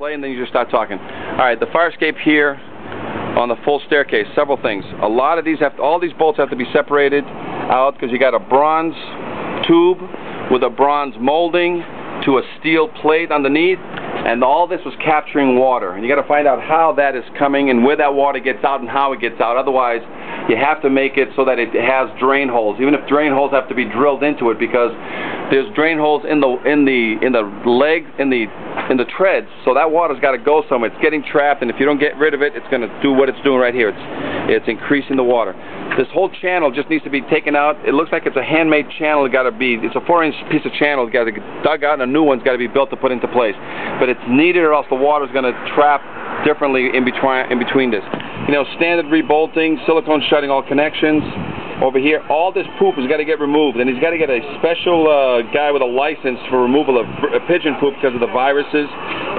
play and then you just start talking. Alright, the fire escape here on the full staircase, several things. A lot of these all these bolts have to be separated out because you got a bronze tube with a bronze molding to a steel plate underneath, and all this was capturing water, and you got to find out how that is coming and where that water gets out and how it gets out. Otherwise you have to make it so that it has drain holes, even if drain holes have to be drilled into it, because there's drain holes in the legs, in the treads, so that water's got to go somewhere. It's getting trapped, and if you don't get rid of it, it's going to do what it's doing right here. It's increasing the water. This whole channel just needs to be taken out. It looks like it's a handmade channel. It's a 4-inch piece of channel. It's got to get dug out, and a new one's got to be built to put into place. But it's needed, or else the water's going to trap differently in between this. You know, standard rebolting, silicone shutting all connections. Over here, all this poop has got to get removed, and he's got to get a special guy with a license for removal of pigeon poop because of the viruses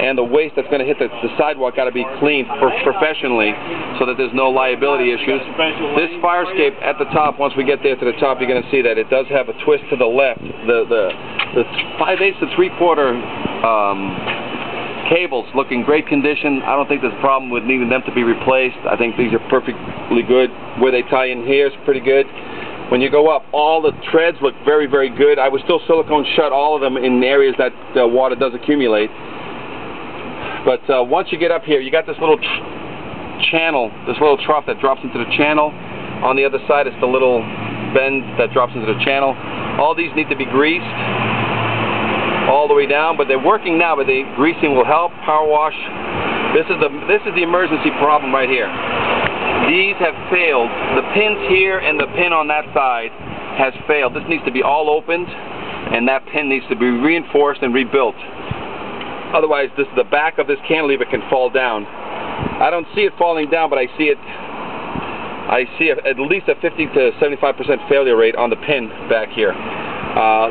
and the waste that's going to hit the sidewalk. Got to be cleaned professionally so that there's no liability issues. This fire escape at the top, once we get there to the top, you're going to see that it does have a twist to the left. The 5/8 to 3/4 cables look in great condition. I don't think there's a problem with needing them to be replaced. I think these are perfectly good. Where they tie in here is pretty good. When you go up, all the treads look very, very good. I would still silicone shut all of them in areas that water does accumulate. But once you get up here, you got this little channel, this little trough that drops into the channel. On the other side, it's the little bend that drops into the channel. All these need to be greased all the way down, but they're working now, but the greasing will help. Power wash. This is the emergency problem right here. These have failed. The pins here and the pin on that side has failed. This needs to be all opened, and that pin needs to be reinforced and rebuilt. Otherwise, the back of this cantilever can fall down. I don't see it falling down, but I see at least a 50 to 75% failure rate on the pin back here.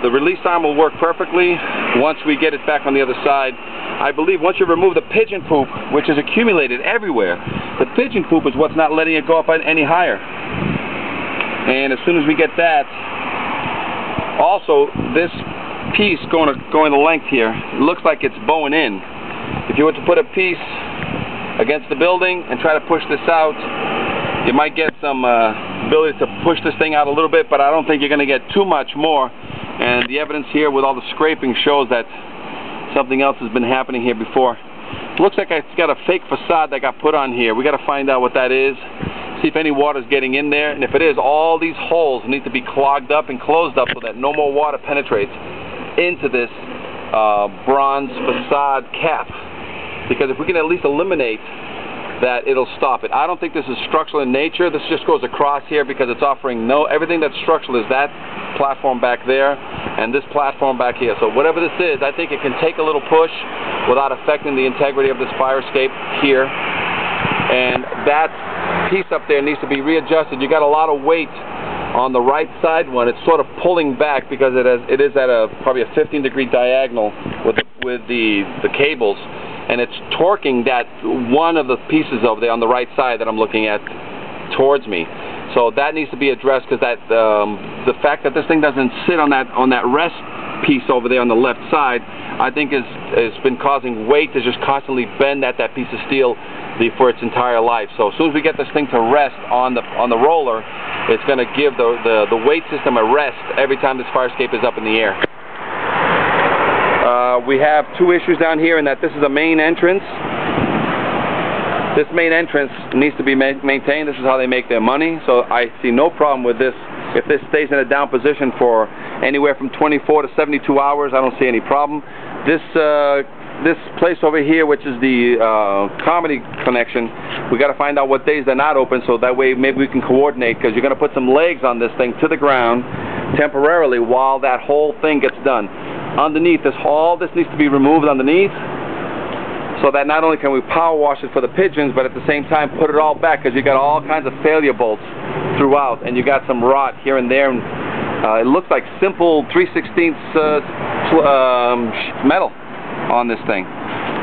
The release arm will work perfectly once we get it back on the other side. I believe once you remove the pigeon poop, which is accumulated everywhere, the pigeon poop is what's not letting it go up any higher. And as soon as we get that, also this piece going the length here, it looks like it's bowing in. If you were to put a piece against the building and try to push this out, you might get some ability to push this thing out a little bit, but I don't think you're going to get too much more. And the evidence here with all the scraping shows that something else has been happening here before. It looks like it's got a fake facade that got put on here. We got to find out what that is, see if any water is getting in there, and if it is, all these holes need to be clogged up and closed up so that no more water penetrates into this bronze facade cap. Because if we can at least eliminate that, it'll stop it. I don't think this is structural in nature. This just goes across here because it's offering everything that's structural is that platform back there and this platform back here. So whatever this is, I think it can take a little push without affecting the integrity of this fire escape here. And that piece up there needs to be readjusted. You got a lot of weight on the right side one. It's sort of pulling back because it is at probably a 15-degree diagonal with the cables. And it's torquing that one of the pieces over there on the right side that I'm looking at towards me. So that needs to be addressed because the fact that this thing doesn't sit on that rest piece over there on the left side, I think has been causing weight to just constantly bend at that piece of steel for its entire life. So as soon as we get this thing to rest on the roller, it's going to give the weight system a rest every time this fire escape is up in the air. We have two issues down here in that this is a main entrance. This main entrance needs to be maintained. This is how they make their money. So I see no problem with this. If this stays in a down position for anywhere from 24 to 72 hours, I don't see any problem. This place over here, which is the comedy connection, we got to find out what days they're not open, so that way maybe we can coordinate, because you're going to put some legs on this thing to the ground temporarily while that whole thing gets done. Underneath all this needs to be removed underneath, so that not only can we power wash it for the pigeons, but at the same time put it all back, because you got all kinds of failure bolts throughout, and you got some rot here and there. And, it looks like simple 3/16 metal on this thing,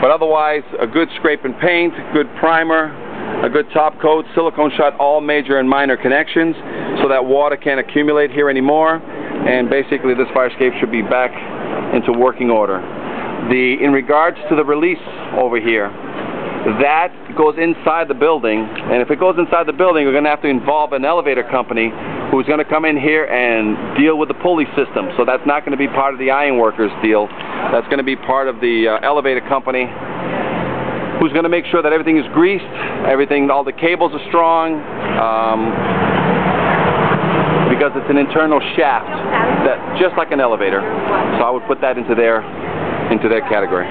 but otherwise a good scrape and paint, good primer, a good top coat, silicone shut all major and minor connections so that water can't accumulate here anymore, and basically this fire escape should be back into working order. In regards to the release over here, that goes inside the building, and if it goes inside the building, we're going to have to involve an elevator company who's going to come in here and deal with the pulley system. So that's not going to be part of the ironworkers deal. That's going to be part of the elevator company, who's going to make sure that everything is greased, all the cables are strong, because it's an internal shaft, that just like an elevator. So I would put that into their category.